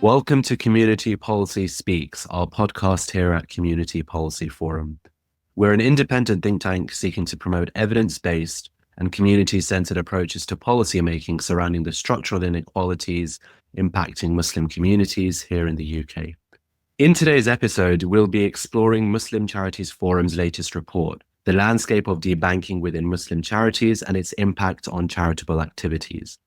Welcome to Community Policy Speaks, our podcast here at Community Policy Forum. We're an independent think tank seeking to promote evidence-based and community-centered approaches to policymaking surrounding the structural inequalities impacting Muslim communities here in the UK. In today's episode, we'll be exploring Muslim Charities Forum's latest report, The Landscape of Debanking within Muslim Charities and its impact on charitable activities.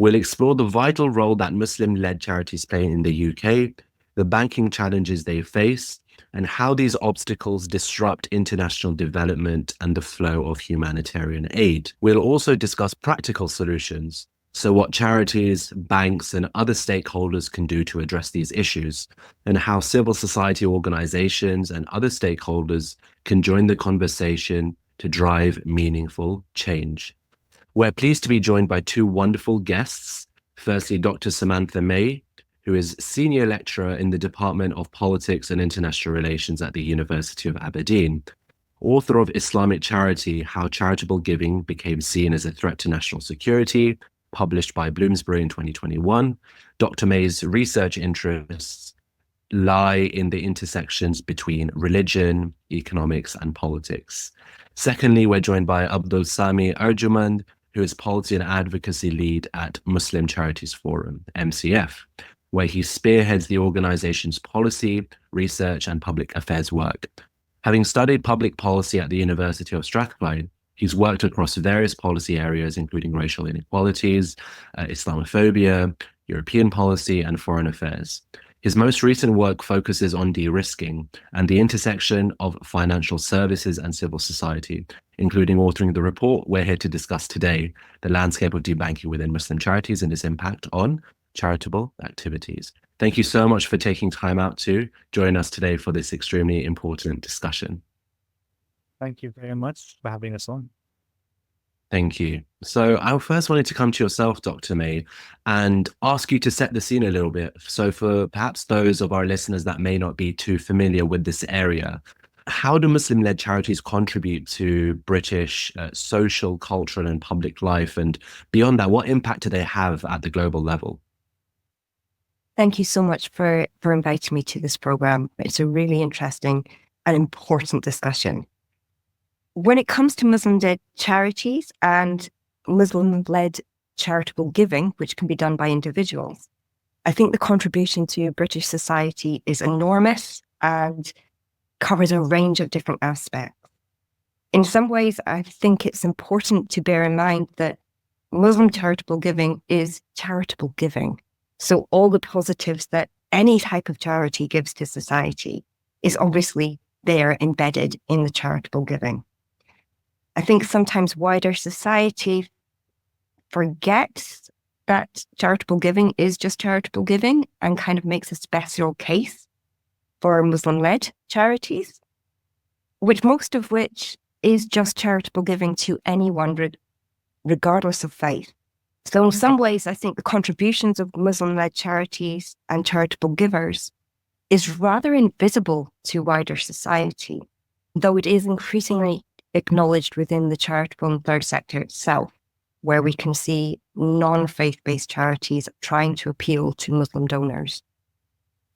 We'll explore the vital role that Muslim-led charities play in the UK, the banking challenges they face, and how these obstacles disrupt international development and the flow of humanitarian aid. We'll also discuss practical solutions, so what charities, banks, and other stakeholders can do to address these issues, and how civil society organizations and other stakeholders can join the conversation to drive meaningful change. We're pleased to be joined by two wonderful guests. Firstly, Dr. Samantha May, who is Senior Lecturer in the Department of Politics and International Relations at the University of Aberdeen, author of Islamic Charity, How Charitable Giving Became Seen as a Threat to National Security, published by Bloomsbury in 2021. Dr. May's research interests lie in the intersections between religion, economics, and politics. Secondly, we're joined by Abdul Sami Arjumand, who is Policy and Advocacy Lead at Muslim Charities Forum, MCF, where he spearheads the organization's policy, research, and public affairs work. Having studied public policy at the University of Strathclyde, he's worked across various policy areas, including racial inequalities, Islamophobia, European policy, and foreign affairs. His most recent work focuses on de-risking and the intersection of financial services and civil society, including authoring the report we're here to discuss today, The Landscape of Debanking within Muslim Charities and its impact on charitable activities. Thank you so much for taking time out to join us today for this extremely important discussion. Thank you very much for having us on. Thank you. So I first wanted to come to yourself, Dr. May, and ask you to set the scene a little bit. So for perhaps those of our listeners that may not be too familiar with this area, how do Muslim-led charities contribute to British social, cultural, and public life? And beyond that, what impact do they have at the global level? Thank you so much for inviting me to this program. It's a really interesting and important discussion. When it comes to Muslim-led charities and Muslim-led charitable giving, which can be done by individuals, I think the contribution to British society is enormous and covers a range of different aspects. In some ways, I think it's important to bear in mind that Muslim charitable giving is charitable giving. So all the positives that any type of charity gives to society is obviously there embedded in the charitable giving. I think sometimes wider society forgets that charitable giving is just charitable giving and kind of makes a special case for Muslim-led charities, most of which is just charitable giving to anyone, regardless of faith. So in some ways, I think the contributions of Muslim-led charities and charitable givers is rather invisible to wider society, though it is increasingly acknowledged within the charitable and third sector itself, where we can see non-faith-based charities trying to appeal to Muslim donors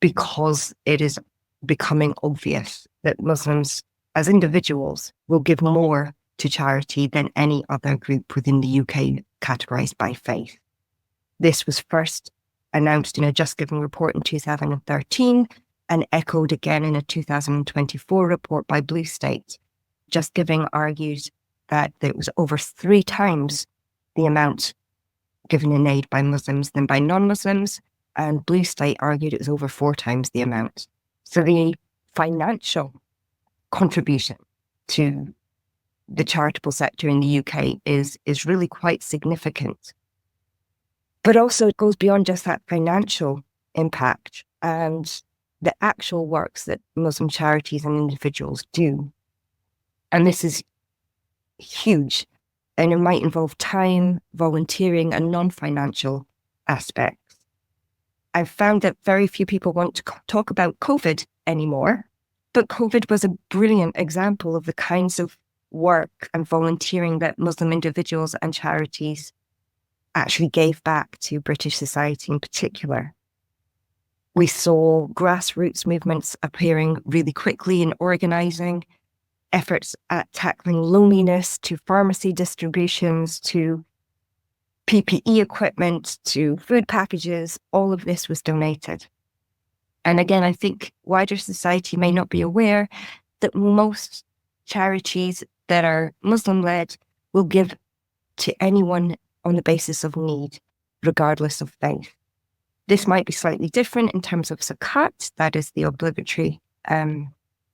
because it is becoming obvious that Muslims as individuals will give more to charity than any other group within the UK categorised by faith. This was first announced in a Just Giving report in 2013 and echoed again in a 2024 report by Blue State. Just Giving argued that it was over 3 times the amount given in aid by Muslims than by non-Muslims, and Blue State argued it was over 4 times the amount. So the financial contribution to the charitable sector in the UK is really quite significant. But also it goes beyond just that financial impact and the actual works that Muslim charities and individuals do. And this is huge, and it might involve time, volunteering, and non-financial aspects. I've found that very few people want to talk about COVID anymore, but COVID was a brilliant example of the kinds of work and volunteering that Muslim individuals and charities actually gave back to British society in particular. We saw grassroots movements appearing really quickly and organizing efforts at tackling loneliness, to pharmacy distributions, to PPE equipment, to food packages. All of this was donated. And again, I think wider society may not be aware that most charities that are Muslim-led will give to anyone on the basis of need, regardless of faith. This might be slightly different in terms of zakat, that is the obligatory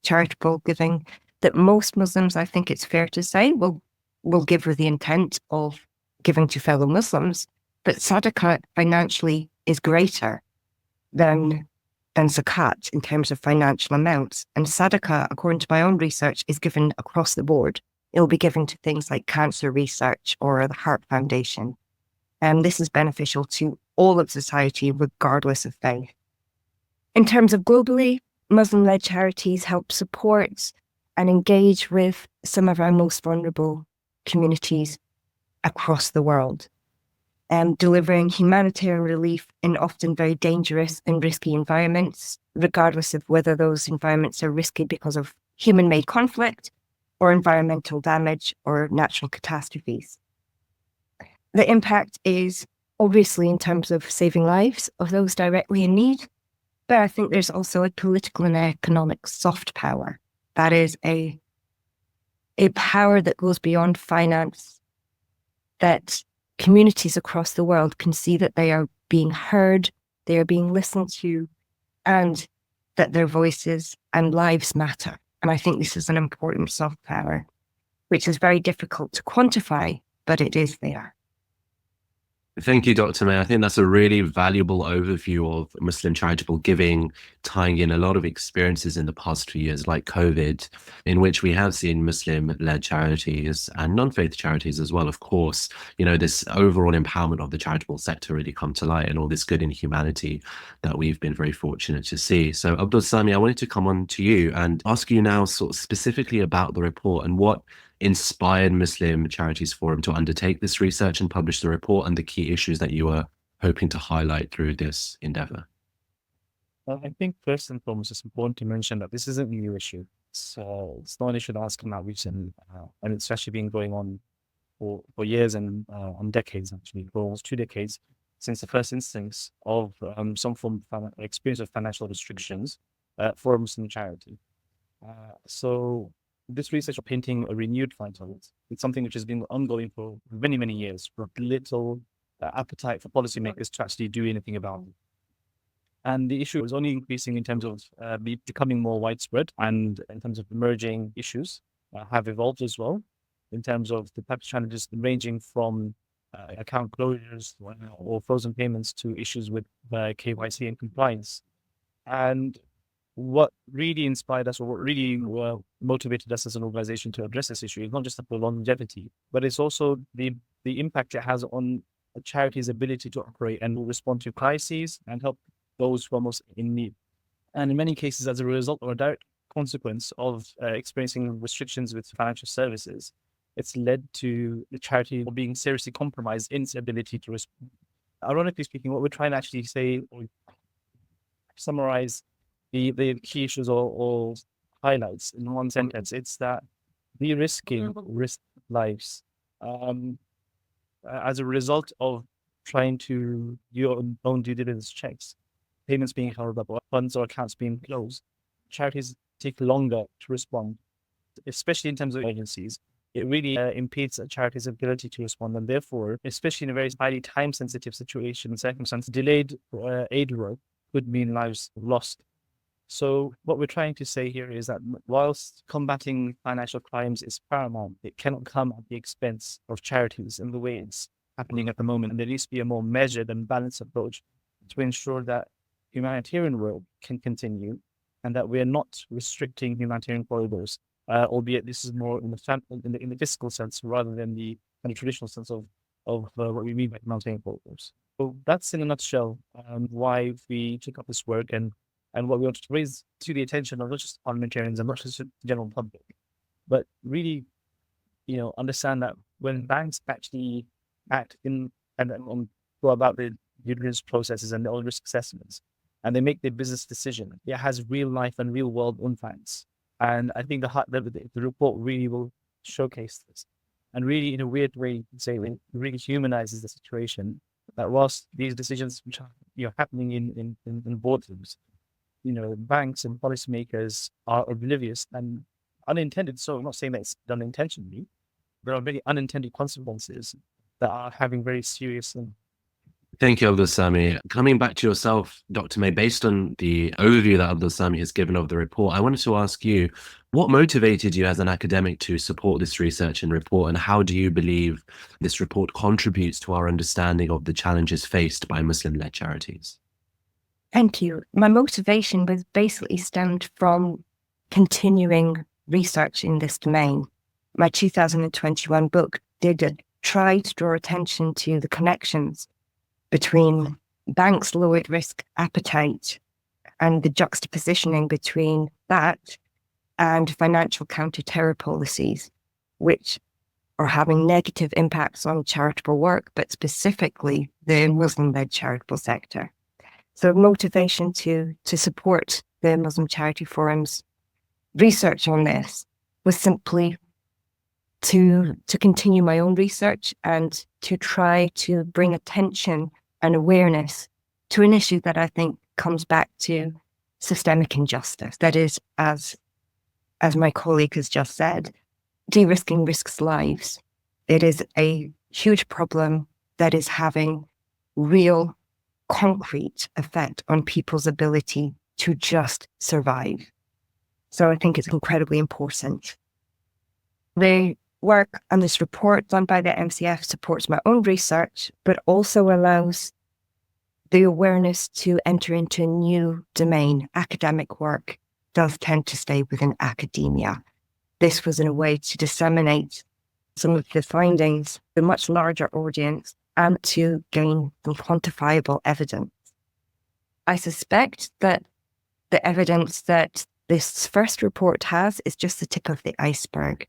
charitable giving that most Muslims, I think it's fair to say, will give with the intent of giving to fellow Muslims. But sadaqah financially is greater than zakat in terms of financial amounts. And sadaqah, according to my own research, is given across the board. It will be given to things like cancer research or the Heart Foundation. And this is beneficial to all of society, regardless of faith. In terms of globally, Muslim-led charities help support and engage with some of our most vulnerable communities across the world, delivering humanitarian relief in often very dangerous and risky environments, regardless of whether those environments are risky because of human-made conflict or environmental damage or natural catastrophes. The impact is obviously in terms of saving lives of those directly in need, but I think there's also a political and economic soft power. That is a power that goes beyond finance, that communities across the world can see that they are being heard, they are being listened to, and that their voices and lives matter. And I think this is an important soft power, which is very difficult to quantify, but it is there. Thank you, Dr. May. I think that's a really valuable overview of Muslim charitable giving, tying in a lot of experiences in the past 2 years, like COVID, in which we have seen Muslim-led charities and non-faith charities as well, of course, this overall empowerment of the charitable sector really come to light, and all this good in humanity that we've been very fortunate to see. So, Abdul Sami, I wanted to come on to you and ask you now sort of specifically about the report and what inspired Muslim Charities Forum to undertake this research and publish the report, and the key issues that you were hoping to highlight through this endeavor. I think first and foremost, it's important to mention that this isn't a new issue. So it's not an issue that's come out recently, and it's actually been going on for years and on decades, actually, for almost 2 decades, since the first instance of some form of experience of financial restrictions for a Muslim charity. So this research of painting a renewed light on it, it's something which has been ongoing for many, many years, with little appetite for policymakers to actually do anything about it. And the issue is only increasing in terms of becoming more widespread, and in terms of emerging issues have evolved as well, in terms of the types of challenges ranging from account closures or frozen payments to issues with KYC and compliance. And what really inspired us, or what really motivated us as an organization to address this issue, is not just the longevity, but it's also the impact it has on a charity's ability to operate and respond to crises and help those who are most in need. And in many cases, as a result or a direct consequence of experiencing restrictions with financial services, it's led to the charity being seriously compromised in its ability to respond. Ironically speaking, what we're trying to actually say or summarize the key issues or highlights in one sentence, it's that de-risking risk lives as a result of trying to do your own due diligence checks, payments being held up, or funds or accounts being closed. Charities take longer to respond, especially in terms of agencies. It really impedes a charity's ability to respond, and therefore, especially in a very highly time-sensitive situation and circumstance, delayed aid work could mean lives lost. So what we're trying to say here is that whilst combating financial crimes is paramount, it cannot come at the expense of charities in the way it's happening at the moment. And there needs to be a more measured and balanced approach to ensure that humanitarian work can continue, and that we're not restricting humanitarian corridors, albeit this is more in the fiscal sense rather than the kind of traditional sense of what we mean by humanitarian corridors. So that's in a nutshell why we took up this work, and what we want to raise to the attention of not just parliamentarians and not just the general public, but really, understand that when banks actually act in and go about the due diligence processes and all risk assessments, and they make their business decision, it has real life and real world impacts. And I think the report really will showcase this, and really, in a weird way, it really humanizes the situation. That whilst these decisions which are happening in boardrooms, banks and policymakers are oblivious and unintended. So I'm not saying that it's done intentionally. There are many unintended consequences that are having very serious and Thank you, Abdul Sami. Coming back to yourself, Dr. May, based on the overview that Abdul Sami has given of the report, I wanted to ask you, what motivated you as an academic to support this research and report, and how do you believe this report contributes to our understanding of the challenges faced by Muslim-led charities? Thank you. My motivation was basically stemmed from continuing research in this domain. My 2021 book tried to draw attention to the connections between banks' lowered risk appetite and the juxtapositioning between that and financial counter-terror policies, which are having negative impacts on charitable work, but specifically the Muslim-led charitable sector. So motivation to support the Muslim Charity Forum's research on this was simply to continue my own research and to try to bring attention and awareness to an issue that I think comes back to systemic injustice. That is, as my colleague has just said, de-risking risks lives. It is a huge problem that is having real, concrete effect on people's ability to just survive. So I think it's incredibly important. The work on this report done by the MCF supports my own research, but also allows the awareness to enter into a new domain. Academic work does tend to stay within academia. This was in a way to disseminate some of the findings to a much larger audience and to gain some quantifiable evidence. I suspect that the evidence that this first report has is just the tip of the iceberg.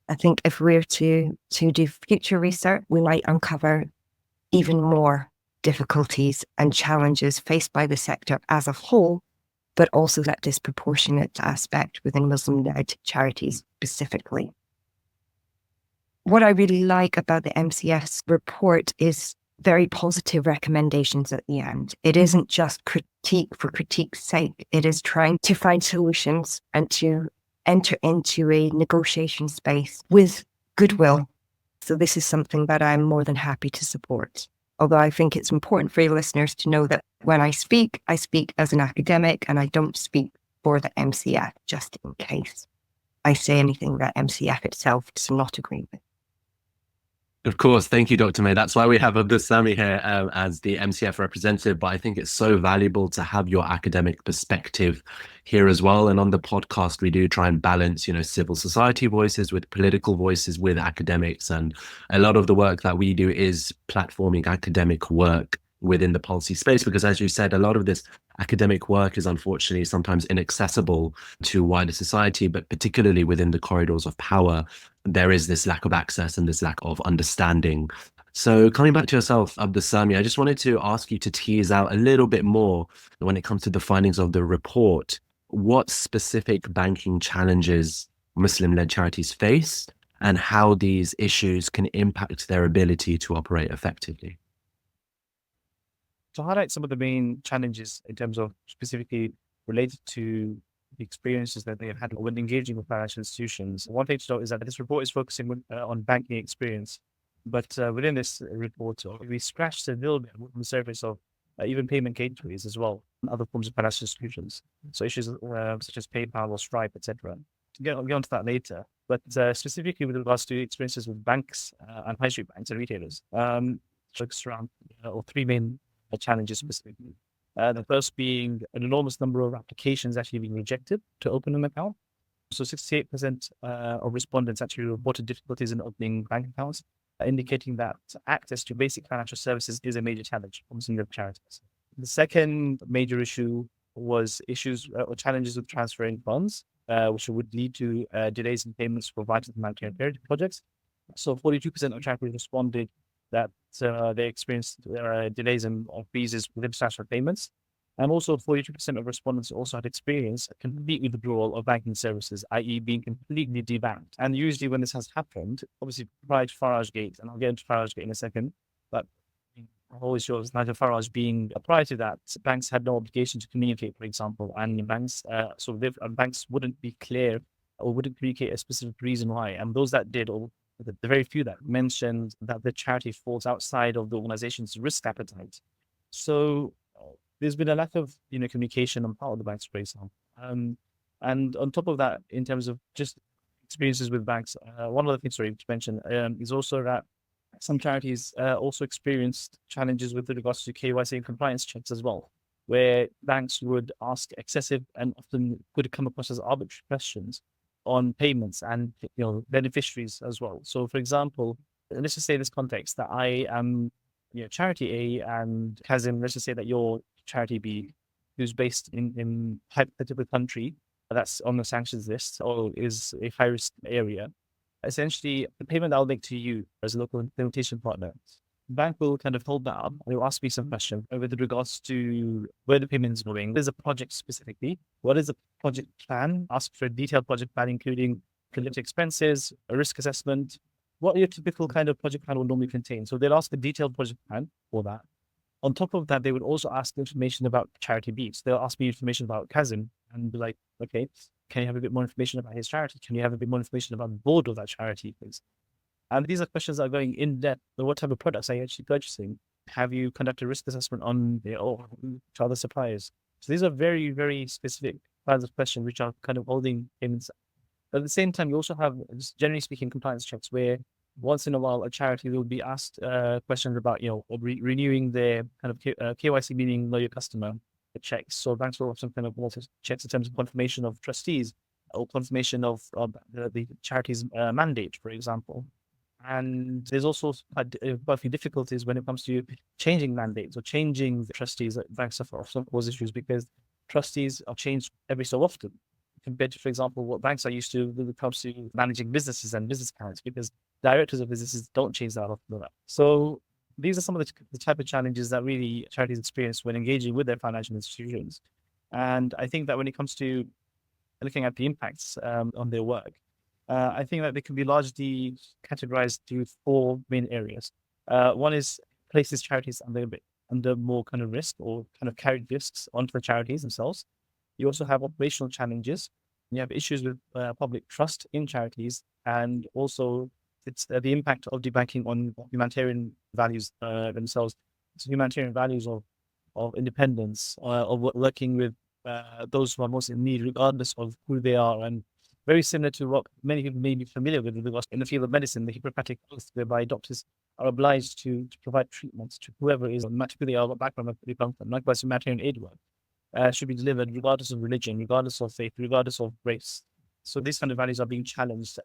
I think if we're to do future research, we might uncover even more difficulties and challenges faced by the sector as a whole, but also that disproportionate aspect within Muslim-led charities specifically. What I really like about the MCF's report is very positive recommendations at the end. It isn't just critique for critique's sake. It is trying to find solutions and to enter into a negotiation space with goodwill. So this is something that I'm more than happy to support. Although I think it's important for your listeners to know that when I speak as an academic and I don't speak for the MCF, just in case I say anything that MCF itself does not agree with. Of course. Thank you, Dr. May. That's why we have Abdul Sami here as the MCF representative. But I think it's so valuable to have your academic perspective here as well. And on the podcast, we do try and balance, civil society voices with political voices with academics. And a lot of the work that we do is platforming academic work within the policy space, because as you said, a lot of this academic work is unfortunately sometimes inaccessible to wider society, but particularly within the corridors of power, there is this lack of access and this lack of understanding. So coming back to yourself, Abdul Sami, I just wanted to ask you to tease out a little bit more when it comes to the findings of the report. What specific banking challenges Muslim-led charities face and how these issues can impact their ability to operate effectively? To highlight some of the main challenges in terms of specifically related to the experiences that they have had when engaging with financial institutions. One thing to note is that this report is focusing on banking experience, but within this report, we scratched a little bit on the surface of even payment gateways as well, and other forms of financial institutions. So issues such as PayPal or Stripe, etc. To get onto that later, but specifically with regards to experiences with banks and high street banks and retailers, focus around three main challenges specifically. The first being an enormous number of applications actually being rejected to open an account. So 68% of respondents actually reported difficulties in opening bank accounts, indicating that access to basic financial services is a major challenge for Muslim charities. The second major issue was issues or challenges with transferring funds, which would lead to delays in payments for vital humanitarian projects. So 42% of charities responded that they experienced delays on visas with international payments. And also 42% of respondents also had experienced a complete withdrawal of banking services, i.e. being completely debanked. And usually when this has happened, obviously prior to Farage Gate, and I'll get into Farage Gate in a second, but always shows Nigel Farage being prior to that, banks had no obligation to communicate, for example, and banks wouldn't be clear or wouldn't communicate a specific reason why. And those that did, or the very few that mentioned that the charity falls outside of the organization's risk appetite. So there's been a lack of communication on part of the banks, for example. And on top of that, in terms of just experiences with banks, one other thing, sorry, to mention is also that some charities also experienced challenges with regards to KYC and compliance checks as well, where banks would ask excessive and often could come across as arbitrary questions on payments and beneficiaries as well. So, for example, let's just say in this context that I am charity A and Kazim, let's just say that you're charity B, who's based in hypothetical country that's on the sanctions list or is a high risk area. Essentially, the payment I'll make to you as a local implementation partner, the bank will kind of hold that up. They'll ask me some questions with regards to where the payment is going. What is the project specifically? What is the project plan? Ask for a detailed project plan, including collective expenses, a risk assessment, what your typical kind of project plan would normally contain. So they'll ask a detailed project plan for that. On top of that, they would also ask information about charity B. So they'll ask me information about Kazim and be like, okay, can you have a bit more information about his charity? Can you have a bit more information about the board of that charity, please? And these are questions that are going in depth. What type of products are you actually purchasing? Have you conducted a risk assessment on to other suppliers? So these are very, very specific kinds of questions which are kind of holding payments. But at the same time, you also have, just generally speaking, compliance checks where once in a while a charity will be asked questions about, renewing their kind of KYC, meaning know your customer checks. So banks will have some kind of checks in terms of confirmation of trustees or confirmation of the charity's mandate, for example. And there's also quite a few difficulties when it comes to changing mandates or changing the trustees. Banks suffer from those issues because trustees are changed every so often compared to, for example, what banks are used to when it comes to managing businesses and business accounts, because directors of businesses don't change that often. So these are some of the type of challenges that really charities experience when engaging with their financial institutions. And I think that when it comes to looking at the impacts on their work, I think that they can be largely categorized to four main areas. One is places charities under more kind of risk or kind of carried risks onto the charities themselves. You also have operational challenges. You have issues with public trust in charities, and also it's the impact of debanking on humanitarian values themselves. So humanitarian values of independence, of working with those who are most in need, regardless of who they are. And very similar to what many people may be familiar with in the field of medicine, the Hippocratic Oath, whereby doctors are obliged to provide treatments to whoever is, no matter who they are, what background they come from. Likewise, humanitarian aid work should be delivered regardless of religion, regardless of faith, regardless of race. So these kind of values are being challenged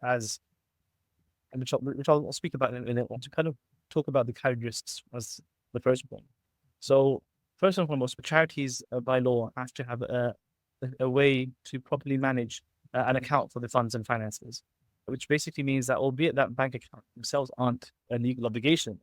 which I'll speak about in a minute, to kind of talk about the carried risks as the first point. So first and foremost, charities by law have to have a way to properly manage and account for the funds and finances, which basically means that albeit that bank accounts themselves aren't a legal obligation,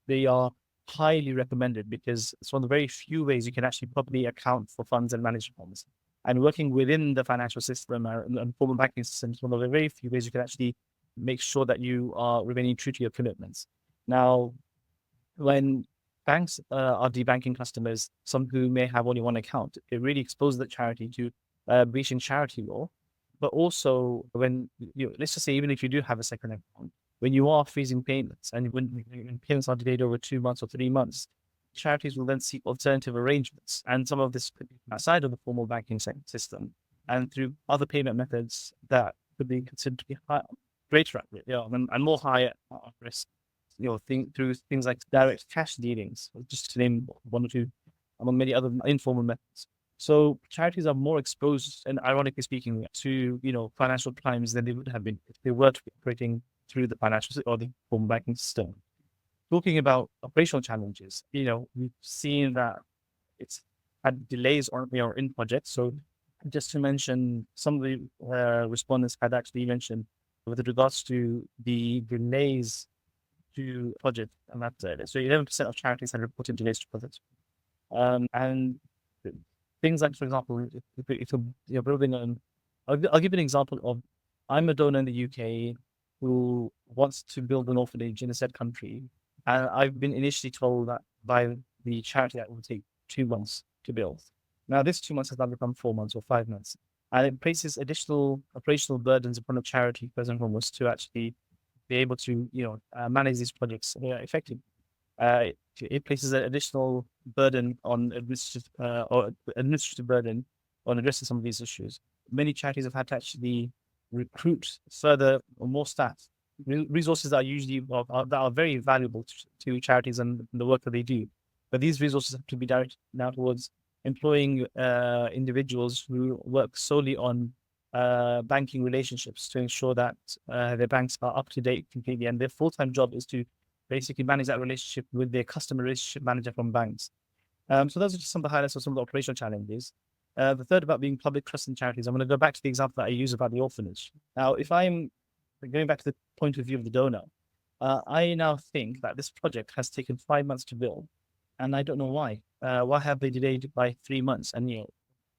they are highly recommended because it's one of the very few ways you can actually properly account for funds and manage funds. And working within the financial system and formal banking system is one of the very few ways you can actually make sure that you are remaining true to your commitments. Now, when banks are debanking customers, some who may have only one account, it really exposes the charity to breaching charity law. But also, when let's just say, even if you do have a second account, when you are freezing payments and when payments are delayed over 2 months or 3 months, charities will then seek alternative arrangements. And some of this could be outside of the formal banking system and through other payment methods that could be considered to be greater at risk, and more higher at risk. Through things like direct cash dealings, just to name one or two, among many other informal methods. So charities are more exposed, and ironically speaking, to financial crimes than they would have been if they were to be operating through the financial or the formal banking system. Talking about operational challenges, we've seen that it's had delays in projects. So just to mention, some of the respondents had actually mentioned with regards to the delays to project, and that's it. So 11% of charities had reported delays to projects. And things like, for example, if you're building an, I'll give you an example of, I'm a donor in the UK who wants to build an orphanage in a said country, and I've been initially told that by the charity that it will take 2 months to build. Now, this 2 months has now become 4 months or 5 months, and it places additional operational burdens upon a charity, first and foremost, to actually be able to, manage these projects effectively. It places an additional burden on administrative burden on addressing some of these issues. Many charities have had to actually recruit further or more staff, resources that are usually that are very valuable to charities and the work that they do. But these resources have to be directed now towards employing individuals who work solely on banking relationships to ensure that their banks are up to date completely, and their full-time job is to basically manage that relationship with their customer relationship manager from banks. So those are just some of the highlights of some of the operational challenges. The third about being public trust in charities, I'm going to go back to the example that I use about the orphanage. Now, if I'm going back to the point of view of the donor, I now think that this project has taken 5 months to build, and I don't know why. Why have they delayed by 3 months and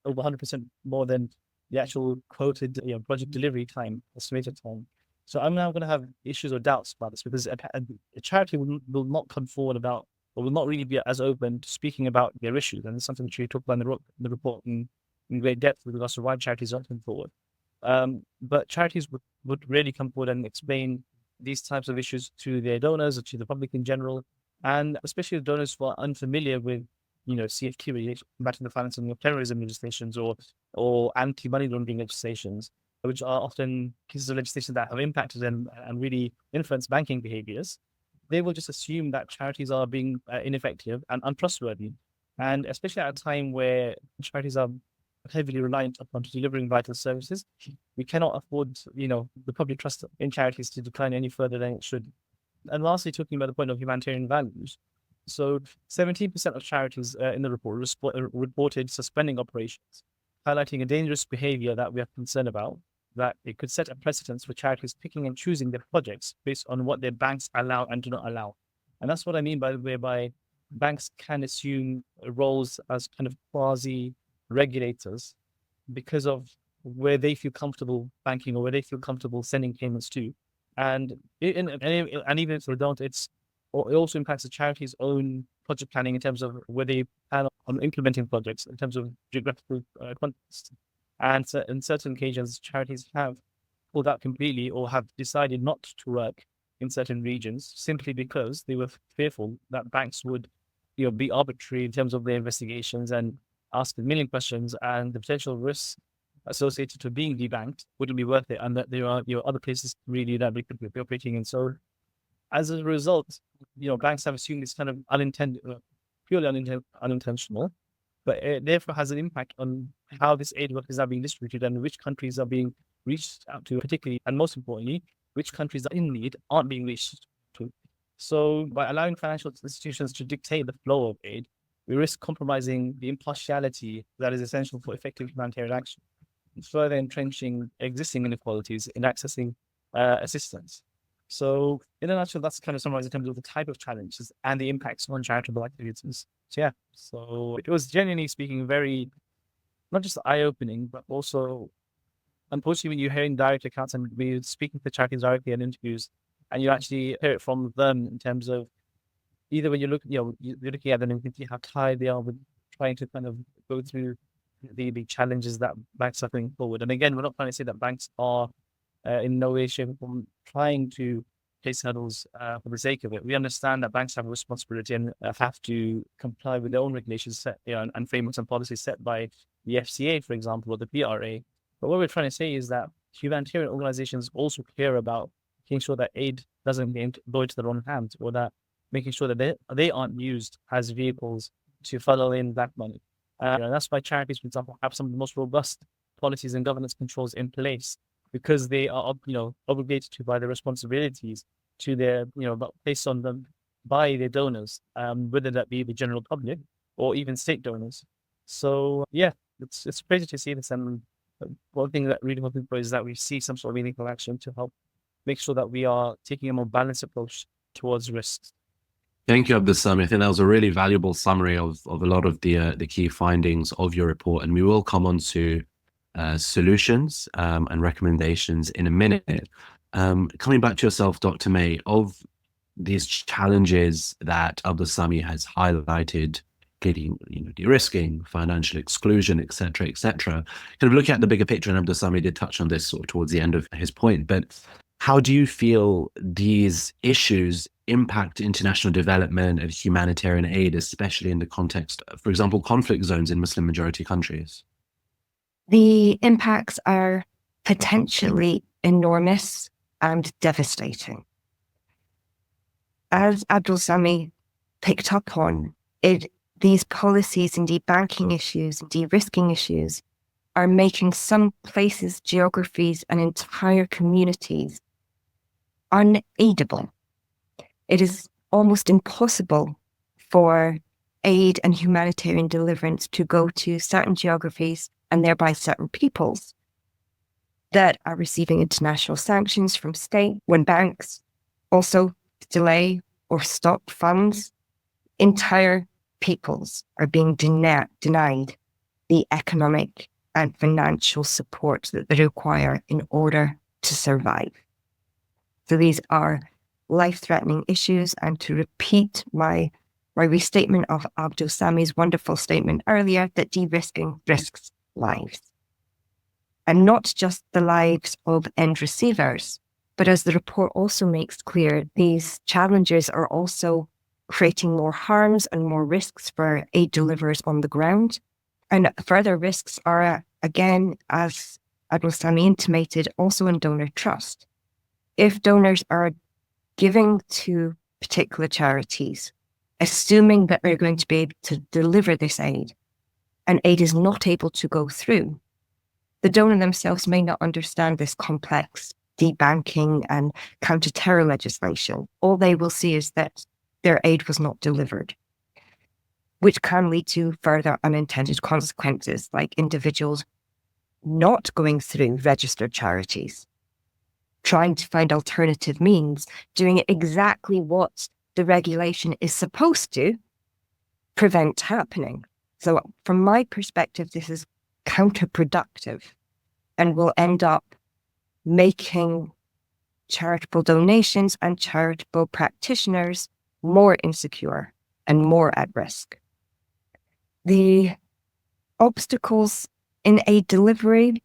over 100% more than the actual quoted project delivery time, estimated time? So I'm now going to have issues or doubts about this, because a charity will not come forward about, or will not really be as open to speaking about their issues. And it's something that we talk about in the report in great depth with regards to why charities don't come forward. But charities would really come forward and explain these types of issues to their donors or to the public in general, and especially the donors who are unfamiliar with CFT, combating the financing of terrorism legislations, or anti-money laundering legislations, which are often pieces of legislation that have impacted and really influenced banking behaviors. They will just assume that charities are being ineffective and untrustworthy. And especially at a time where charities are heavily reliant upon delivering vital services, we cannot afford, the public trust in charities to decline any further than it should. And lastly, talking about the point of humanitarian values. So 17% of charities in the report reported suspending operations, highlighting a dangerous behavior that we are concerned about, that it could set a precedence for charities picking and choosing their projects based on what their banks allow and do not allow. And that's what I mean by whereby banks can assume roles as kind of quasi-regulators because of where they feel comfortable banking or where they feel comfortable sending payments to. And even if they don't, it also impacts the charity's own project planning in terms of where they plan on implementing projects in terms of geographical context. And so in certain occasions, charities have pulled out completely or have decided not to work in certain regions simply because they were fearful that banks would be arbitrary in terms of their investigations and ask a million questions, and the potential risks associated to being debanked wouldn't be worth it, and that there are other places really that we could be operating in. So as a result, banks have assumed it's kind of purely unintentional, but it therefore has an impact on how this aid work is now being distributed and which countries are being reached out to, particularly, and most importantly, which countries are in need aren't being reached to. So by allowing financial institutions to dictate the flow of aid, we risk compromising the impartiality that is essential for effective humanitarian action, and further entrenching existing inequalities in accessing assistance. So in a nutshell, that's kind of summarized in terms of the type of challenges and the impacts on charitable activities. So it was genuinely speaking very, not just eye-opening, but also, unfortunately, when you're hearing direct accounts and we're speaking to charities directly in interviews, and you actually hear it from them in terms of either when you're looking at them and thinking how tired they are with trying to kind of go through the challenges that banks are going forward. And again, we're not trying to say that banks are in no way, shape, or form trying to place hurdles for the sake of it. We understand that banks have a responsibility and have to comply with their own regulations set and frameworks and policies set by the FCA, for example, or the PRA. But what we're trying to say is that humanitarian organizations also care about making sure that aid doesn't go into the wrong hands, or that making sure that they aren't used as vehicles to funnel in that money. And that's why charities, for example, have some of the most robust policies and governance controls in place, because they are, obligated to by their responsibilities to their, placed on them by their donors, whether that be the general public or even state donors. So it's crazy to see this. And one thing that really hoping for is that we see some sort of meaningful action to help make sure that we are taking a more balanced approach towards risks. Thank you, Abdulsami. I think that was a really valuable summary of a lot of the key findings of your report, and we will come on to solutions and recommendations in a minute. Coming back to yourself, Dr. May, of these challenges that Abdulsami has highlighted, getting, de-risking, financial exclusion, etc., etc. Kind of looking at the bigger picture, and Abdulsami did touch on this sort of towards the end of his point, but how do you feel these issues impact international development and humanitarian aid, especially in the context of, for example, conflict zones in Muslim majority countries? The impacts are potentially enormous and devastating. As Abdulsami picked up on, these policies and debanking issues and de-risking issues are making some places, geographies, and entire communities unaidable. It is almost impossible for aid and humanitarian deliverance to go to certain geographies and thereby certain peoples that are receiving international sanctions from state when banks also delay or stop funds. Entire peoples are being denied the economic and financial support that they require in order to survive. So these are life-threatening issues, and to repeat my restatement of Abdulsami's wonderful statement earlier, that de-risking risks lives. And not just the lives of end receivers, but as the report also makes clear, these challenges are also creating more harms and more risks for aid deliverers on the ground. And further risks are, again, as Abdulsami intimated, also in donor trust. If donors are giving to particular charities, assuming that they're going to be able to deliver this aid, and aid is not able to go through, the donor themselves may not understand this complex debanking and counter-terror legislation. All they will see is that their aid was not delivered, which can lead to further unintended consequences, like individuals not going through registered charities, trying to find alternative means, doing exactly what the regulation is supposed to prevent happening. So from my perspective, this is counterproductive and will end up making charitable donations and charitable practitioners more insecure and more at risk. The obstacles in aid delivery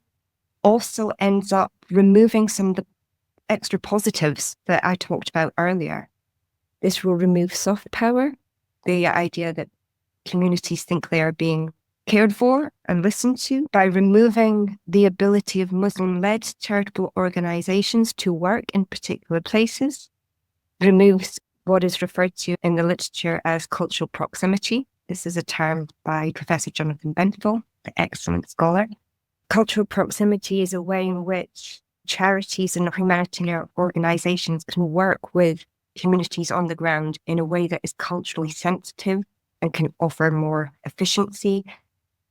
also ends up removing some of the extra positives that I talked about earlier. This will remove soft power, the idea that communities think they are being cared for and listened to, by removing the ability of Muslim-led charitable organizations to work in particular places, removes what is referred to in the literature as cultural proximity. This is a term by Professor Jonathan Benthall, an excellent scholar. Cultural proximity is a way in which charities and humanitarian organizations can work with communities on the ground in a way that is culturally sensitive and can offer more efficiency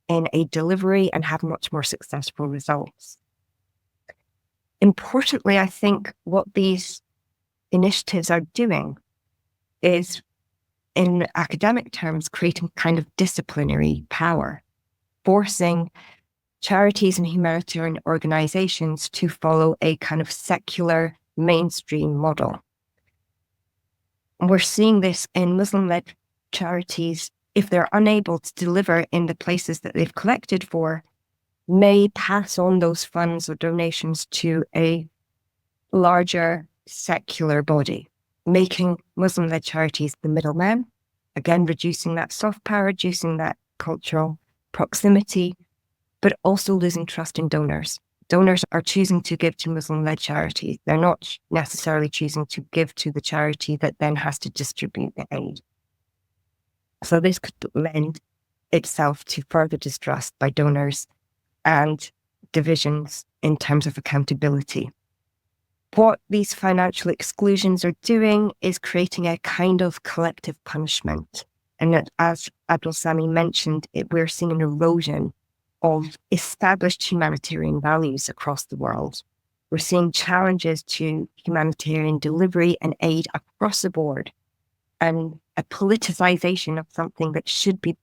in aid delivery and have much more successful results. Importantly, I think what these initiatives are doing is, in academic terms, creating kind of disciplinary power, forcing charities and humanitarian organizations to follow a kind of secular mainstream model. And we're seeing this in Muslim-led charities. If they're unable to deliver in the places that they've collected for, may pass on those funds or donations to a larger secular body, making Muslim-led charities the middleman, again, reducing that soft power, reducing that cultural proximity, but also losing trust in donors. Donors are choosing to give to Muslim-led charities. They're not necessarily choosing to give to the charity that then has to distribute the aid. So this could lend itself to further distrust by donors and divisions in terms of accountability. What these financial exclusions are doing is creating a kind of collective punishment. And as Abdulsami mentioned, we're seeing an erosion of established humanitarian values across the world. We're seeing challenges to humanitarian delivery and aid across the board and a politicization of something that should be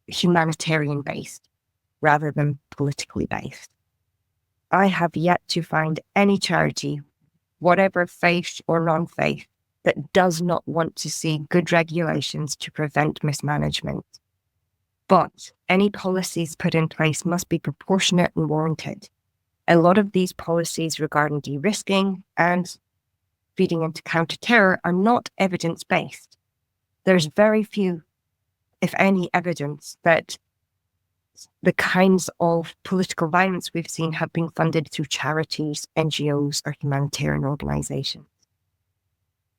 humanitarian based rather than politically based. I have yet to find any charity, whatever faith or non-faith, that does not want to see good regulations to prevent mismanagement. But any policies put in place must be proportionate and warranted. A lot of these policies regarding de-risking and feeding into counter-terror are not evidence-based. There's very few, if any, evidence that the kinds of political violence we've seen have been funded through charities, NGOs, or humanitarian organizations.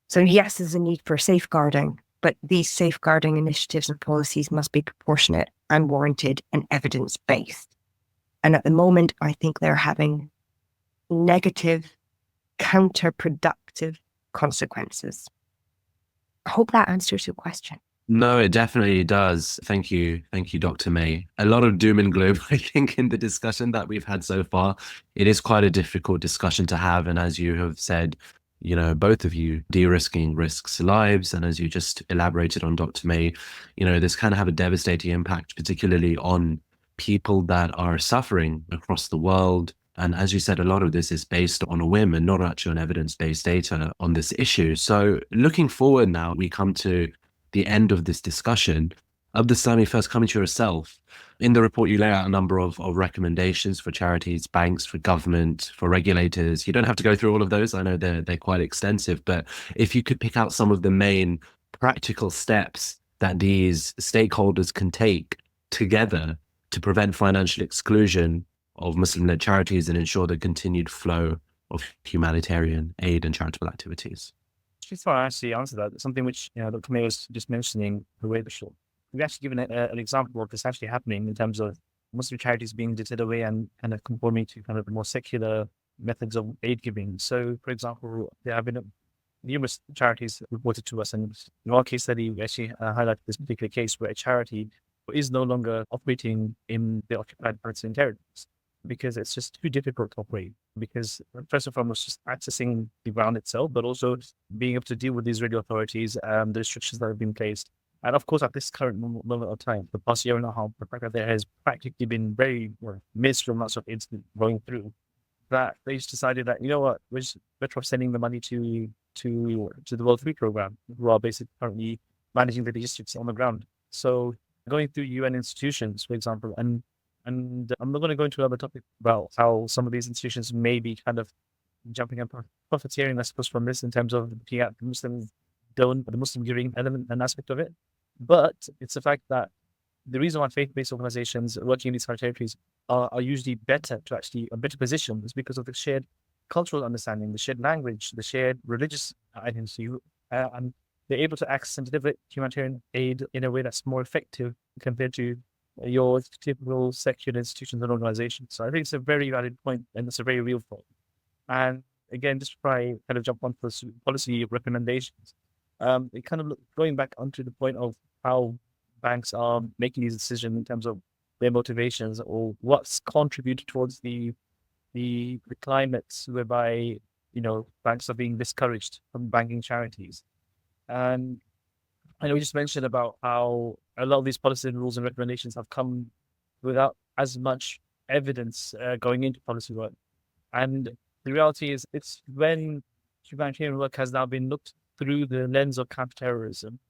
So yes, there's a need for safeguarding, but these safeguarding initiatives and policies must be proportionate and warranted and evidence-based. And at the moment, I think they're having negative, counterproductive consequences. I hope that answers your question. No, it definitely does. Thank you. Thank you, Dr. May. A lot of doom and gloom, I think, in the discussion that we've had so far. It is quite a difficult discussion to have. And as you have said, you know, both of you, de-risking risks lives. And as you just elaborated on, Dr. May, you know, this can have a devastating impact, particularly on people that are suffering across the world. And as you said, a lot of this is based on a whim and not actually on evidence-based data on this issue. So looking forward now, we come to the end of this discussion. Abdulsami, first coming to yourself. In the report, you lay out a number of recommendations for charities, banks, for government, for regulators. You don't have to go through all of those. I know they're quite extensive, but if you could pick out some of the main practical steps that these stakeholders can take together to prevent financial exclusion of Muslim-led charities and ensure the continued flow of humanitarian aid and charitable activities. Before I actually answer that, something which Dr. May was just mentioning, the way before. We've actually given an example of this actually happening in terms of Muslim charities being deterred away and kind of conforming to kind of more secular methods of aid giving. So, for example, there have been numerous charities reported to us, and in our case study, we actually highlighted this particular case where a charity is no longer operating in the occupied Palestinian territories because it's just too difficult to operate. Because first and foremost, just accessing the ground itself, but also being able to deal with the Israeli authorities, the restrictions that have been placed. And of course, at this current moment of time, the past year and a half, the fact that there has practically been very minuscule amounts of incident going through, that they just decided that, you know what, we're just better off sending the money to the World Food Programme, who are basically currently managing the logistics on the ground. So going through UN institutions, for example, and I'm not going to go into another topic about how some of these institutions may be kind of jumping up, profiteering, I suppose, from this in terms of looking at the Muslim giving element and aspect of it. But it's the fact that the reason why faith-based organizations working in these territories are usually better positioned is because of the shared cultural understanding, the shared language, the shared religious identity, and they're able to access and deliver humanitarian aid in a way that's more effective compared to your typical secular institutions and organizations. So I think it's a very valid point, and it's a very real point. And again, just to try kind of jump on for policy recommendations, it kind of going back onto the point of how banks are making these decisions in terms of their motivations or what's contributed towards the climates whereby banks are being discouraged from banking charities. And I know we just mentioned about how a lot of these policy rules and recommendations have come without as much evidence going into policy work. And the reality is, it's when humanitarian work has now been looked through the lens of counterterrorism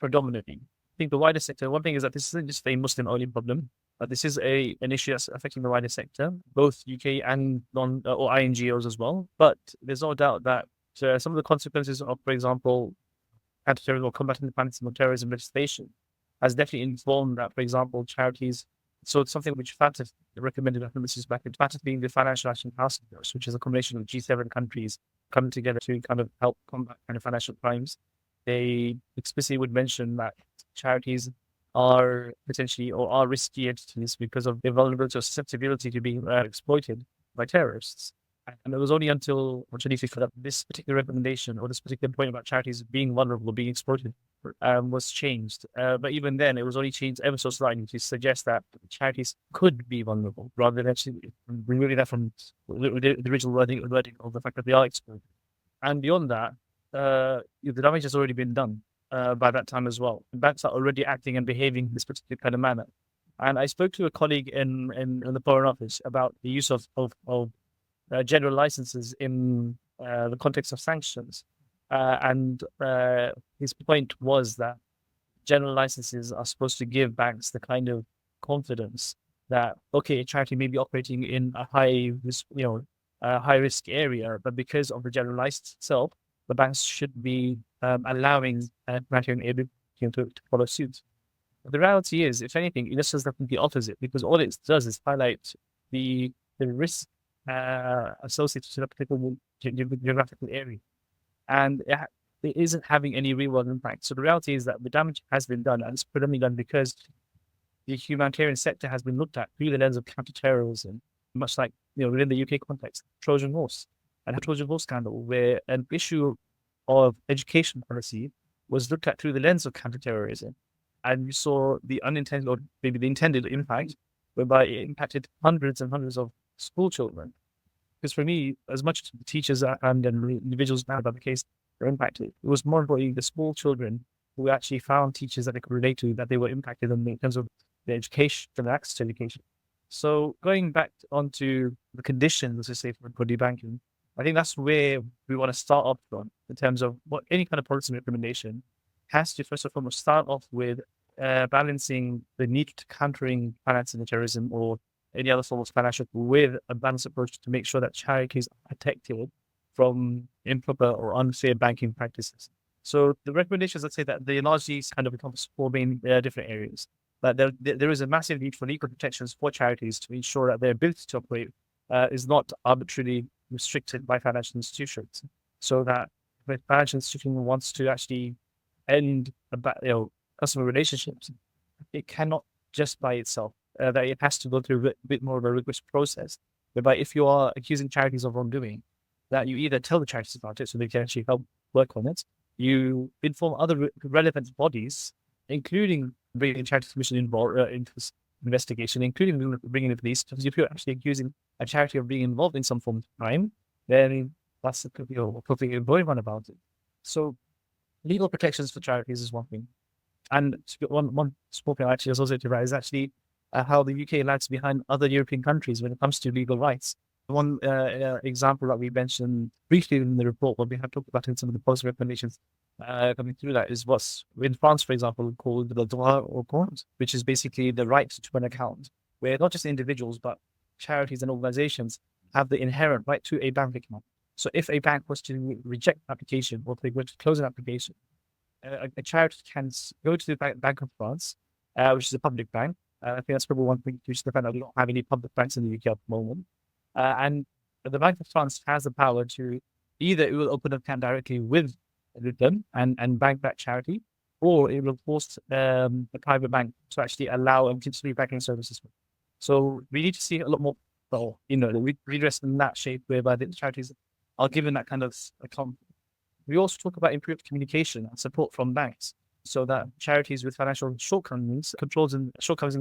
predominantly. I think the wider sector, one thing is that this isn't just a Muslim-only problem, but this is an issue that's affecting the wider sector, both UK and or INGOs as well. But there's no doubt that some of the consequences of, for example, counterterrorism or combating the financing of terrorism legislation has definitely informed that, for example, charities. So it's something which FATF recommended, I think this is back in FATF being the Financial Action Task Force, which is a combination of G7 countries coming together to kind of help combat kind of financial crimes. They explicitly would mention that charities are potentially or are risky entities because of their vulnerability or susceptibility to being exploited by terrorists. And it was only until this particular recommendation or this particular point about charities being vulnerable, being exploited, was changed. But even then, it was only changed ever so slightly to suggest that charities could be vulnerable, rather than actually removing that from the original wording of the fact that they are exploited. And beyond that, the damage has already been done. by that time as well. Banks are already acting and behaving in this particular kind of manner. And I spoke to a colleague in the Foreign Office about the use of general licenses in the context of sanctions. And his point was that general licenses are supposed to give banks the kind of confidence that, okay, a charity may be operating in a high risk area, but because of the general license itself, the banks should be allowing humanitarian aid to follow suit. But the reality is, if anything, this is the opposite, because all it does is highlight the risk associated to a particular geographical area, and it isn't having any real world impact. So the reality is that the damage has been done, and it's predominantly done because the humanitarian sector has been looked at through the lens of counterterrorism, much like within the UK context, Trojan horse and the Trojan horse scandal, where an issue of education policy was looked at through the lens of counterterrorism, and you saw the unintended or maybe the intended impact, whereby it impacted hundreds and hundreds of school children. Because for me, as much as the teachers and individuals now about the case were impacted, it was more importantly the small children who actually found teachers that they could relate to, that they were impacted in terms of the education and access to education. So going back onto the conditions, let's say, for debanking, I think that's where we want to start off from in terms of what any kind of policy recommendation has to first and foremost start off with balancing the need to countering financing terrorism or any other form of financial with a balanced approach to make sure that charities are protected from improper or unfair banking practices. So the recommendations, let's say that they largely kind of encompass four main different areas. But there is a massive need for legal protections for charities to ensure that their ability to operate is not arbitrarily restricted by financial institutions. So that if a financial institution wants to actually end customer relationships, it cannot just by itself. That it has to go through a bit more of a rigorous process, whereby if you are accusing charities of wrongdoing, that you either tell the charities about it so they can actually help work on it, you inform other relevant bodies, including bringing Charities Commission involved into this investigation, including bringing the police, because if you're actually accusing a charity of being involved in some form of crime, then that's appropriate employment about it. So legal protections for charities is one thing. And one small thing actually associated with that is actually how the UK lags behind other European countries when it comes to legal rights. One example that we mentioned briefly in the report, what we have talked about in some of the policy recommendations coming through that, is what's in France, for example, called the droit au compte, which is basically the right to an account, where not just individuals, but charities and organizations have the inherent right to a bank account. So if a bank was to reject an application or they were to close an application, a charity can go to the Bank of France, which is a public bank. I think that's probably one thing to just defend that we don't have any public banks in the UK at the moment. And the Bank of France has the power to either it will open an account directly with them and bank that charity, or it will force a private bank to actually allow and continue banking services. So we need to see a lot more, redress in that shape, whereby the charities are given that kind of account. We also talk about improved communication and support from banks, so that charities with financial shortcomings in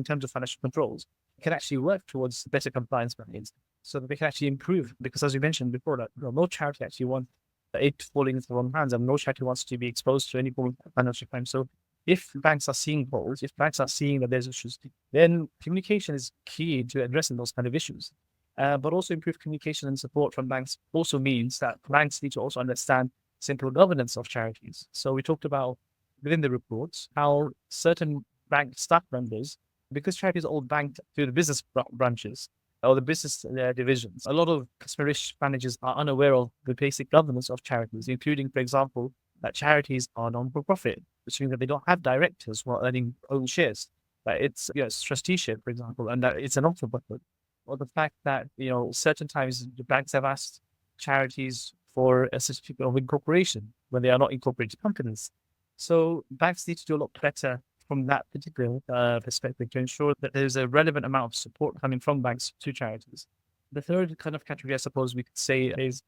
terms of financial controls can actually work towards better compliance methods, so that they can actually improve. Because as we mentioned before, that no charity actually wants aid falling into the wrong hands, and no charity wants to be exposed to any form of financial crime. So if banks are seeing holes, if banks are seeing that there's issues, then communication is key to addressing those kind of issues. But also improved communication and support from banks also means that banks need to also understand simple governance of charities. So we talked about within the reports how certain bank staff members, because charities are all banked through the business branches or the business divisions, a lot of customer risk managers are unaware of the basic governance of charities, including, for example, that charities are non-for-profit, which means that they don't have directors who are earning own shares. That it's trusteeship, for example, and that it's a non-for-profit. Or the fact that certain times the banks have asked charities for a certificate of incorporation when they are not incorporated companies. So banks need to do a lot better from that particular perspective to ensure that there's a relevant amount of support coming from banks to charities. The third kind of category, I suppose we could say, is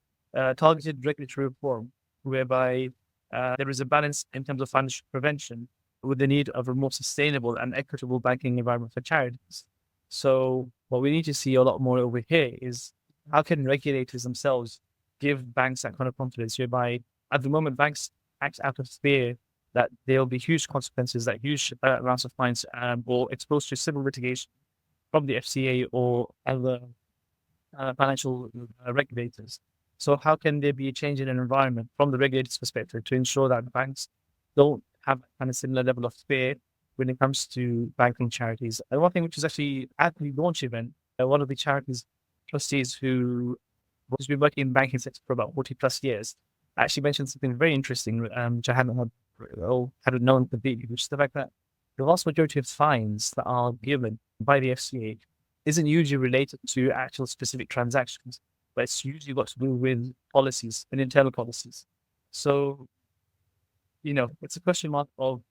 targeted regulatory reform, whereby there is a balance in terms of financial prevention with the need of a more sustainable and equitable banking environment for charities. So what we need to see a lot more over here is how can regulators themselves give banks that kind of confidence, whereby at the moment banks act out of fear that there will be huge consequences, that huge amounts of fines, or exposed to civil litigation from the FCA or other financial regulators. So how can there be a change in an environment from the regulator's perspective to ensure that banks don't have kind of similar level of fear when it comes to banking charities? And one thing which is actually at the launch event, one of the charities trustees who has been working in the banking sector for about 40 plus years actually mentioned something very interesting, which I hadn't known completely, which is the fact that the vast majority of fines that are given by the FCA isn't usually related to actual specific transactions, but it's usually got to do with policies and internal policies. So, it's a question mark of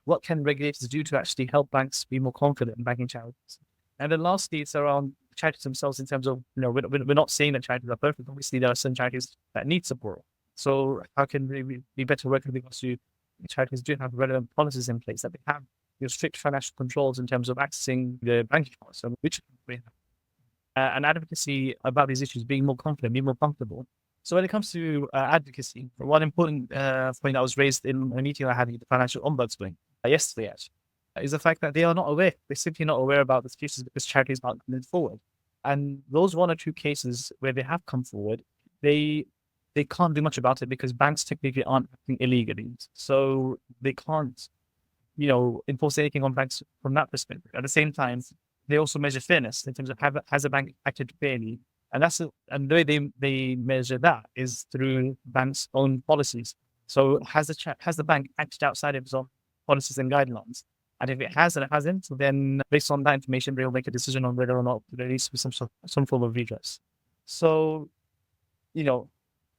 what can regulators do to actually help banks be more confident in banking charities. And then lastly, it's around charities themselves in terms of, we're not saying that charities are perfect. Obviously, there are some charities that need support. So how can we be better working with regards to charities do have relevant policies in place, that they have strict financial controls in terms of accessing the bank accounts, so which we have, and advocacy about these issues, being more confident, being more comfortable. So when it comes to advocacy, one important point that was raised in a meeting I had with the financial ombudsman yesterday, actually, is the fact that they are not aware. They're simply not aware about these cases because charities aren't coming forward. And those one or two cases where they have come forward, they can't do much about it because banks technically aren't acting illegally. So they can't, enforce anything on banks from that perspective. At the same time, they also measure fairness in terms of has a bank acted fairly, and and the way they measure that is through banks' own policies. So has the bank acted outside of its own policies and guidelines? And if it has and it hasn't, then based on that information, they'll make a decision on whether or not there needs to be some form of redress. So,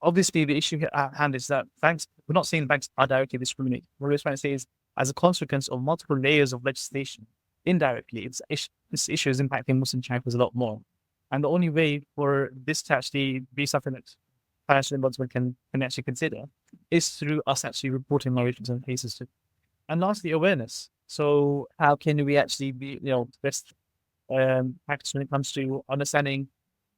obviously the issue at hand is that banks, we're not saying banks are directly discriminating. What we're trying to say is, as a consequence of multiple layers of legislation, indirectly, this issue is impacting Muslim charities a lot more. And the only way for this to actually be something that financial ombudsman can actually consider is through us actually reporting our issues and cases to. And lastly, awareness. So how can we actually be, best practice when it comes to understanding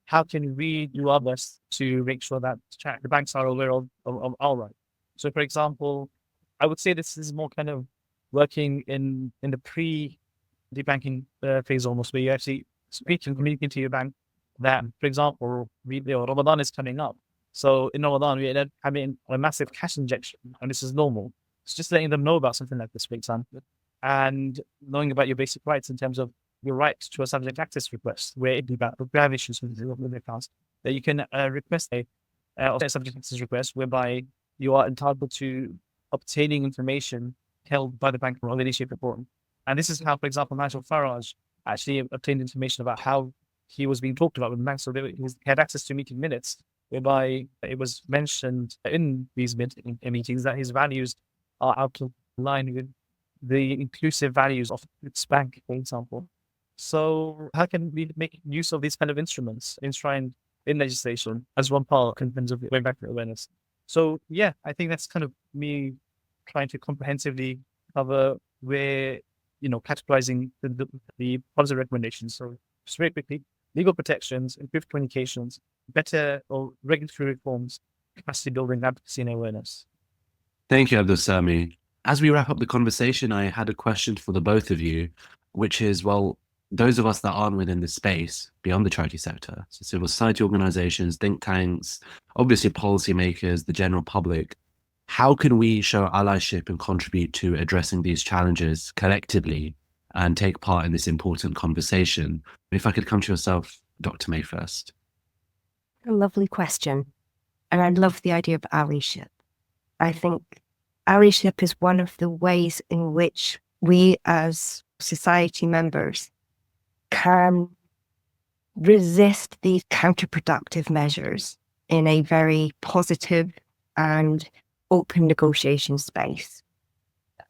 how can we do our best to make sure that the banks are aware of our right? So, for example, I would say this is more kind of working in the pre-debanking phase almost, where you actually speak and communicate to your bank that, for example, Ramadan is coming up. So in Ramadan, we end up having a massive cash injection, and this is normal. It's just letting them know about something like this, for example, and knowing about your basic rights in terms of your right to a subject access request, where if you have issues with the accounts, that you can request a subject access request whereby you are entitled to obtaining information held by the bank or any shape or form. And this is how, for example, Nigel Farage actually obtained information about how he was being talked about with the bank. So he had access to meeting minutes, whereby it was mentioned in these meetings that his values are out of line with the inclusive values of its bank, for example. So how can we make use of these kind of instruments enshrined in legislation as one part in terms of going back to awareness? So yeah, I think that's kind of me trying to comprehensively cover where, categorizing the policy recommendations. So just very quickly, legal protections, improved communications, better or regulatory reforms, capacity building, advocacy and awareness. Thank you, Abdul Sami. As we wrap up the conversation, I had a question for the both of you, which is, well, those of us that aren't within the space beyond the charity sector, so civil society organizations, think tanks, obviously policymakers, the general public, how can we show allyship and contribute to addressing these challenges collectively and take part in this important conversation? If I could come to yourself, Dr. May, first. A lovely question. And I love the idea of allyship. I think allyship is one of the ways in which we as society members can resist these counterproductive measures in a very positive and open negotiation space.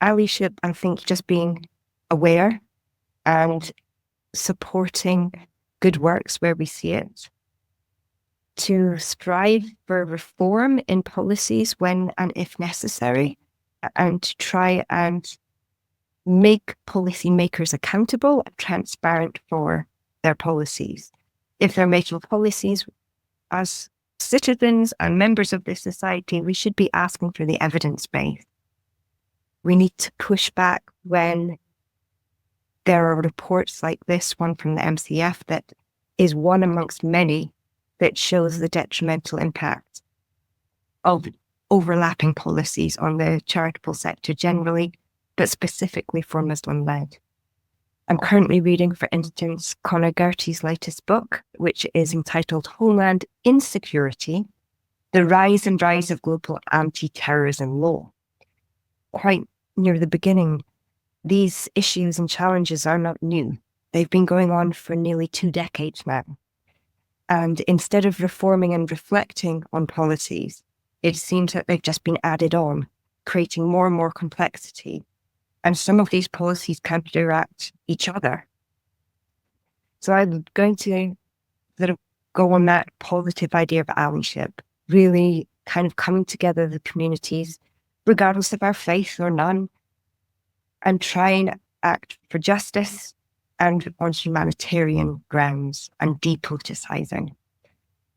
Allyship, I think, just being aware and supporting good works where we see it, to strive for reform in policies when and if necessary, and to try and make policymakers accountable and transparent for their policies. If they're making policies, as citizens and members of this society, we should be asking for the evidence base. We need to push back when there are reports like this one from the MCF that is one amongst many that shows the detrimental impact of overlapping policies on the charitable sector generally, but specifically for Muslim-led. I'm currently reading, for instance, Conor Gertie's latest book, which is entitled Homeland Insecurity: The Rise and Rise of Global Anti-Terrorism Law. Quite near the beginning, these issues and challenges are not new. They've been going on for nearly 2 decades now. And instead of reforming and reflecting on policies, it seems that they've just been added on, creating more and more complexity. And some of these policies counteract each other. So I'm going to sort of go on that positive idea of allyship, really kind of coming together the communities, regardless of our faith or none, and try and act for justice and on humanitarian grounds and depoliticizing.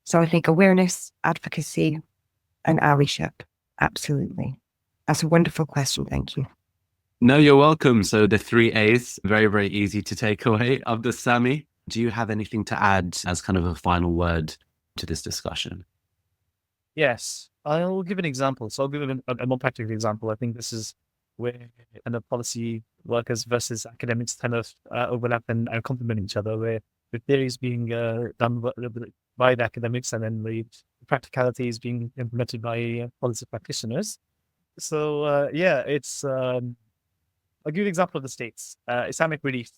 So I think awareness, advocacy, and allyship, absolutely. That's a wonderful question. Thank you. No, you're welcome. So the 3 A's, very, very easy to take away. Abdus Sami, do you have anything to add as kind of a final word to this discussion? Yes, I'll give an example. So I'll give a more practical example. I think this is where kind of policy workers versus academics kind of overlap and complement each other, where the theory is being done by the academics and then the practicality is being implemented by policy practitioners. So it's I'll give you an example of the States. Islamic Relief,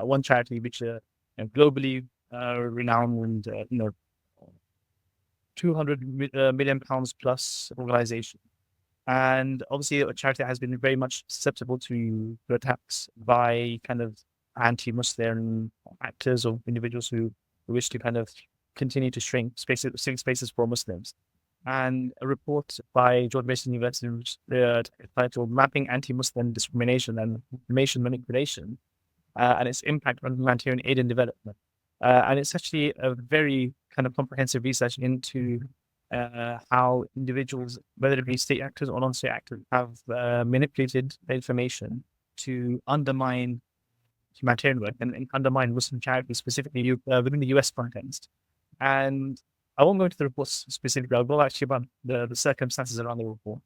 one charity which globally renowned and 200 million pounds plus organization. And obviously a charity that has been very much susceptible to attacks by kind of anti-Muslim actors or individuals who wish to kind of continue to shrink spaces for Muslims. And a report by George Mason University titled Mapping Anti-Muslim Discrimination and Information Manipulation and its Impact on Humanitarian Aid and Development. And it's actually a very kind of comprehensive research into how individuals, whether it be state actors or non-state actors, have manipulated the information to undermine humanitarian work and undermine Muslim charities, specifically within the US context. And I won't go into the report specifically. I'll go actually about the circumstances around the report,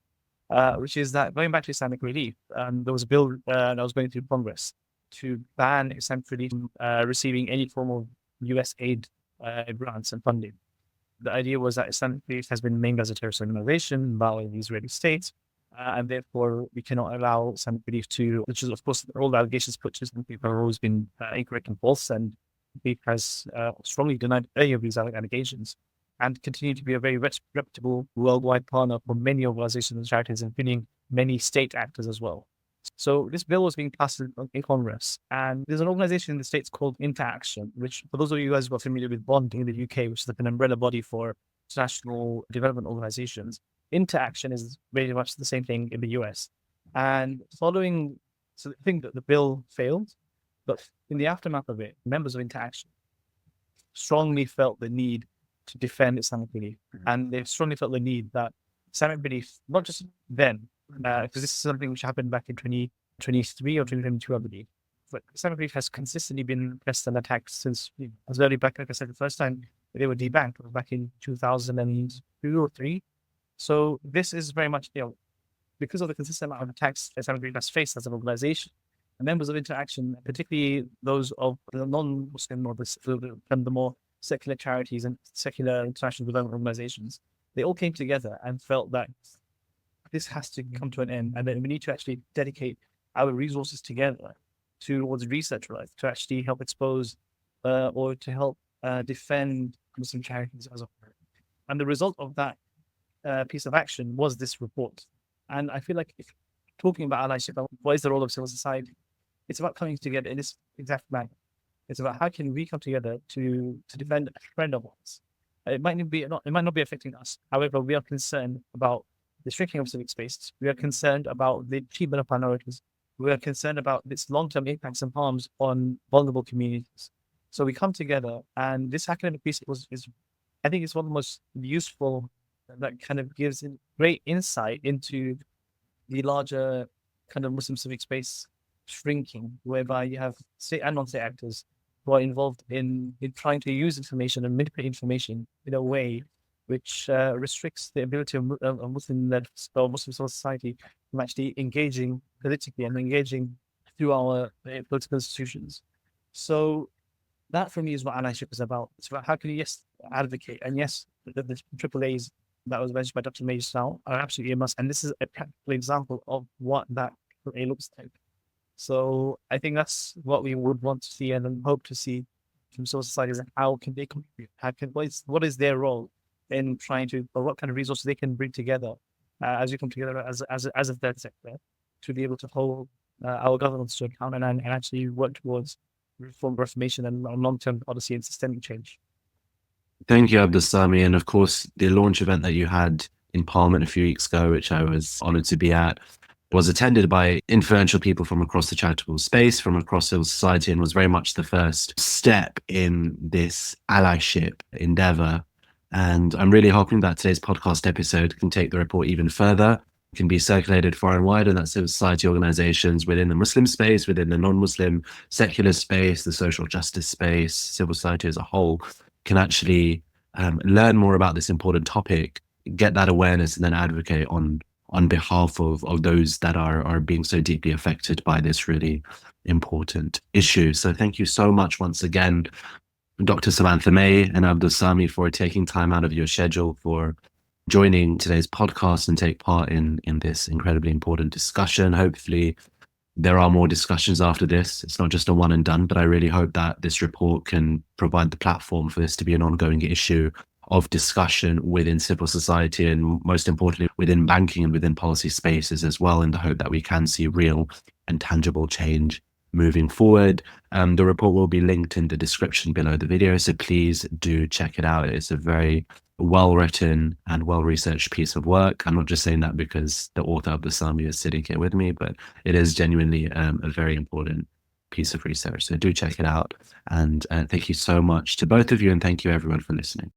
which is that going back to Islamic Relief, there was a bill that was going through Congress to ban Islamic Relief from receiving any form of US aid grants and funding. The idea was that Islamic Relief has been named as a terrorist organization by the Israeli state, and therefore we cannot allow Islamic Relief to, which is of course all the allegations put to Islamic Relief have always been incorrect and false, and Relief has strongly denied any of these allegations and continue to be a very reputable worldwide partner for many organizations and charities, including many state actors as well. So this bill was being passed in Congress, and there's an organization in the States called Interaction, which, for those of you guys who are familiar with Bond in the UK, which is like an umbrella body for international development organizations, Interaction is very much the same thing in the US. And so I think that the bill failed, but in the aftermath of it, members of Interaction strongly felt the need to defend Islamic Relief. And they strongly felt the need that Islamic Relief, not just then, because this is something which happened back in 2023 or 2022, I believe. But Islamic Relief has consistently been pressed and attacked since as early back, like I said, the first time they were debanked was back in 2002 or 3. So this is very much, because of the consistent amount of attacks Islamic Relief has faced as an organization, and members of Interaction, particularly those of the non-Muslim or the more secular charities and secular international development organizations, they all came together and felt that this has to come to an end, and then we need to actually dedicate our resources together towards research, right, to actually help expose or to help defend Muslim charities as a whole. And the result of that piece of action was this report. And I feel like if talking about allyship, what is the role of civil society? It's about coming together in this exact manner. It's about how can we come together to defend a friend of ours. It might not be affecting us. However, we are concerned about the shrinking of civic spaces. We are concerned about the achievement of minorities. We are concerned about its long-term impacts and harms on vulnerable communities. So we come together, and this academic piece is I think it's one of the most useful, that kind of gives great insight into the larger kind of Muslim civic space shrinking, whereby you have state and non-state actors who are involved in trying to use information and manipulate information in a way which restricts the ability of Muslim-led or Muslim civil society from actually engaging politically and engaging through our political institutions. So that for me is what allyship is about. It's about how can you, yes, advocate, and yes, the AAAs that was mentioned by Dr. May just now are absolutely a must. And this is a practical example of what that AAA looks like. So I think that's what we would want to see and hope to see from civil societies, and how can they contribute? What is their role in trying to, or what kind of resources they can bring together as we come together as a third sector to be able to hold our governments to account and actually work towards reformation and long-term policy and systemic change. Thank you, Abdul Sami. And of course, the launch event that you had in Parliament a few weeks ago, which I was honored to be at, was attended by influential people from across the charitable space, from across civil society, and was very much the first step in this allyship endeavor. And I'm really hoping that today's podcast episode can take the report even further, can be circulated far and wide, and that civil society organizations within the Muslim space, within the non-Muslim secular space, the social justice space, civil society as a whole, can actually learn more about this important topic, get that awareness, and then advocate on behalf of those that are being so deeply affected by this really important issue. So thank you so much once again, Dr. Samantha May and Abdul Sami, for taking time out of your schedule for joining today's podcast and take part in this incredibly important discussion. Hopefully there are more discussions after this. It's not just a one and done, but I really hope that this report can provide the platform for this to be an ongoing issue of discussion within civil society, and most importantly within banking and within policy spaces as well, in the hope that we can see real and tangible change moving forward. The report will be linked in the description below the video, so please do check it out. It's a very well-written and well-researched piece of work. I'm not just saying that because the author of the Sami is sitting here with me, but it is genuinely a very important piece of research. So do check it out. And thank you so much to both of you, and thank you everyone for listening.